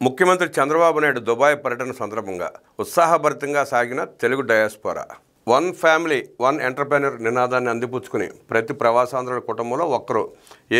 ముఖ్యమంత్రి చంద్రబాబు నాయుడు దుబాయ్ పర్యటన సందర్భంగా ఉత్సాహభరితంగా సాగిన Telugu diaspora one family one entrepreneur నినాదాన్ని అందిపుచ్చుకుని ప్రతి ప్రవాసాంధ్రుల కుటుంబంలో ఒక్కరు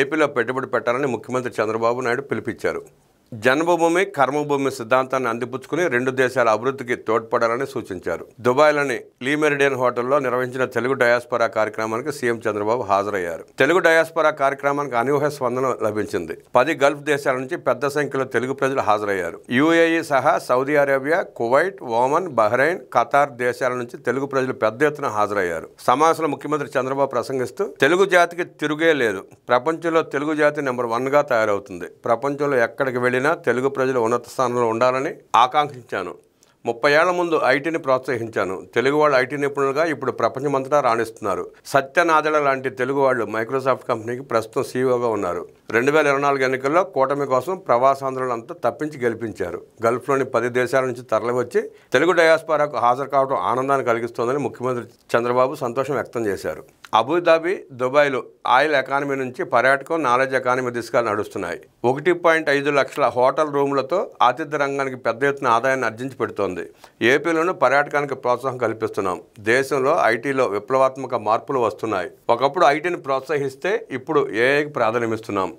ఏపీలో పెట్టుబడి పెట్టాలని ముఖ్యమంత్రి చంద్రబాబు నాయుడు పిలుపిచ్చారు. జన్మభూమి కర్మభూమి సిద్ధాంతాన్ని అందిపుచ్చుకుని రెండు దేశాల అభివృద్ధికి తోడ్పడాలని సూచించారు. దుబాయ్లోని లీ మెరిడియన్ హోటల్లో నిర్వహించిన తెలుగు డయాస్పోరా కార్యక్రమానికి సీఎం చంద్రబాబు హాజరయ్యారు. తెలుగు డయాస్పోరా కార్యక్రమానికి అనూహ్య స్పందన లభించింది. 10 గల్ఫ్ దేశాల నుంచి పెద్ద సంఖ్యలో తెలుగు ప్రజలు హాజరయ్యారు. యుఏఈ సహా Saudi Arabia, Kuwait, Oman, Bahrain, Qatar దేశాల నుంచి తెలుగు ప్రజలు పెద్ద ఎత్తున హాజరయ్యారు. సమావేశంలో ముఖ్యమంత్రి చంద్రబాబు ప్రసంగిస్తూ తెలుగు జాతికి తిరుగే లేదు, ప్రపంచంలో తెలుగు జాతి నెంబర్ 1గా తయారవుతుంది, ప్రపంచంలో ఎక్కడికి వెళ్ళినా తెలుగు ప్రజలు ఉన్నత స్థానంలో ఉండాలని ఆకాంక్షించాను. 30 ఏళ్ల ముందు ఐటీని ప్రోత్సహించాను. తెలుగు వాళ్ళు ఐటీ నిపుణులుగా ఇప్పుడు ప్రపంచమంతటా రాణిస్తున్నారు. సత్యనాదెళ్ల లాంటి తెలుగు వాళ్ళు మైక్రోసాఫ్ట్ కంపెనీకి ప్రస్తుతం సీఈఓగా ఉన్నారు. 2024 ఎన్నికల్లో కూటమి కోసం ప్రవాసాంధ్రులంతా తప్పించి గెలిపించారు. గల్ఫ్లోని 10 దేశాల నుంచి తరలివచ్చి తెలుగు డయాస్పోరాకు హాజరు కావడం ఆనందాన్ని కలిగిస్తోందని ముఖ్యమంత్రి చంద్రబాబు సంతోషం వ్యక్తం చేశారు. అబుదాబి, దుబాయ్లు ఆయిల్ ఎకానమీ నుంచి పర్యాటకం, నాలెడ్జ్ ఎకానమీ దిశగా నడుస్తున్నాయి. 1.5 లక్షల హోటల్ రూములతో ఆతిథ్య రంగానికి పెద్ద ఎత్తున ఆదాయాన్ని ఆర్జించి పెడుతోంది. ఏపీలోనూ పర్యాటకానికి ప్రోత్సాహం కల్పిస్తున్నాం. దేశంలో ఐటీలో విప్లవాత్మక మార్పులు వస్తున్నాయి. ఒకప్పుడు ఐటీని ప్రోత్సహిస్తే ఇప్పుడు ఏఐకి ప్రాధాన్యమిస్తున్నాం.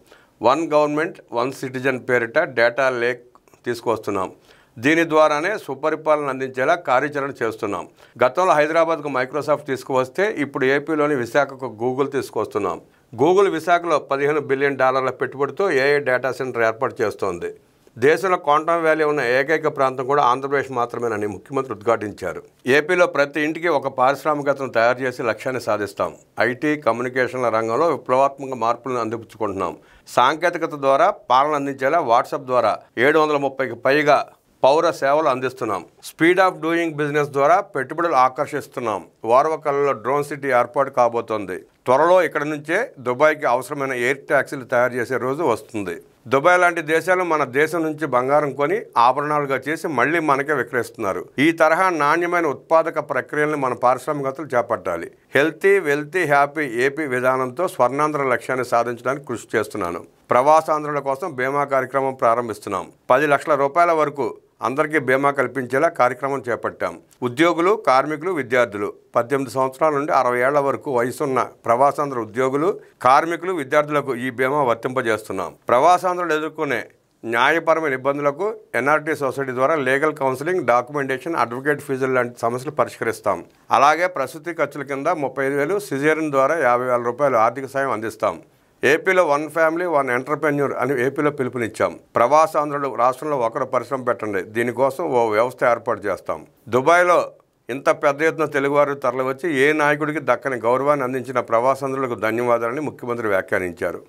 వన్ గవర్నమెంట్ వన్ సిటిజన్ పేరిట డేటా లేక్ తీసుకువస్తున్నాం. దీని ద్వారానే సుపరిపాలన అందించేలా కార్యాచరణ చేస్తున్నాం. గతంలో హైదరాబాద్కు మైక్రోసాఫ్ట్ తీసుకువస్తే ఇప్పుడు ఏపీలోని విశాఖకు గూగుల్ తీసుకొస్తున్నాం. గూగుల్ విశాఖలో $15 బిలియన్ పెట్టుబడితో ఏఐ డేటా సెంటర్ ఏర్పాటు చేస్తోంది. దేశంలో క్వాంటమ్ వ్యాలీ ఉన్న ఏకైక ప్రాంతం కూడా ఆంధ్రప్రదేశ్ మాత్రమేనని ముఖ్యమంత్రి ఉద్ఘాటించారు. ఏపీలో ప్రతి ఇంటికి ఒక పారిశ్రామికతను తయారు చేసి లక్ష్యాన్ని సాధిస్తాం. ఐటీ, కమ్యూనికేషన్ల రంగంలో విప్లవాత్మక మార్పులను అందిపుచ్చుకుంటున్నాం. సాంకేతికత ద్వారా పాలన అందించేలా వాట్సాప్ ద్వారా 730కి పైగా పౌర సేవలు అందిస్తున్నాం. స్పీడ్ ఆఫ్ డూయింగ్ బిజినెస్ ద్వారా పెట్టుబడులు ఆకర్షిస్తున్నాం. వారవకల్లో డ్రోన్ సిటీ ఏర్పాటు కాబోతోంది. త్వరలో ఇక్కడ నుంచే దుబాయ్కి అవసరమైన ఎయిర్ ట్యాక్సీలు తయారు చేసే రోజు వస్తుంది. దుబాయ్ లాంటి దేశాలు మన దేశం నుంచి బంగారం కొని ఆభరణాలుగా చేసి మళ్లీ మనకే విక్రయిస్తున్నారు. ఈ తరహా నాణ్యమైన ఉత్పాదక ప్రక్రియలను మన పారిశ్రామికతలు చేపట్టాలి. హెల్తీ, వెల్తీ, హ్యాపీ ఏపీ విధానంతో స్వర్ణాంధ్ర లక్ష్యాన్ని సాధించడానికి కృషి చేస్తున్నాను. ప్రవాసాంధ్రుల కోసం బీమా కార్యక్రమం ప్రారంభిస్తున్నాం. 10 లక్షల రూపాయల వరకు అందరికీ బీమా కల్పించేలా కార్యక్రమం చేపట్టాం. ఉద్యోగులు, కార్మికులు, విద్యార్థులు 18 సంవత్సరాల నుండి 60 ఏళ్ల వరకు వయసున్న ప్రవాసాంధ్ర ఉద్యోగులు, కార్మికులు, విద్యార్థులకు ఈ బీమా వర్తింపజేస్తున్నాం. ప్రవాసాంధ్రులు ఎదుర్కొనే న్యాయపరమైన ఇబ్బందులకు ఎన్ఆర్టీ సొసైటీ ద్వారా లీగల్ కౌన్సిలింగ్, డాక్యుమెంటేషన్, అడ్వకేట్ ఫీజులు లాంటి సమస్యలు పరిష్కరిస్తాం. అలాగే ప్రసూతి ఖర్చుల కింద 35,000, సిజేరియన్ ద్వారా 50,000 రూపాయలు ఆర్థిక సాయం అందిస్తాం. ఏపీలో వన్ ఫ్యామిలీ వన్ ఎంటర్‌ప్రెన్యూర్ అని ఏపీలో పిలుపునిచ్చాం. ప్రవాసాంధ్రులు రాష్ట్రంలో ఒకరు పరిశ్రమ పెట్టండి, దీనికోసం ఓ వ్యవస్థ ఏర్పాటు చేస్తాం. దుబాయ్లో ఇంత పెద్ద ఎత్తున తెలుగువారు తరలివచ్చి ఏ నాయకుడికి దక్కని గౌరవాన్ని అందించిన ప్రవాసాంధ్రులకు ధన్యవాదాలని ముఖ్యమంత్రి వ్యాఖ్యానించారు.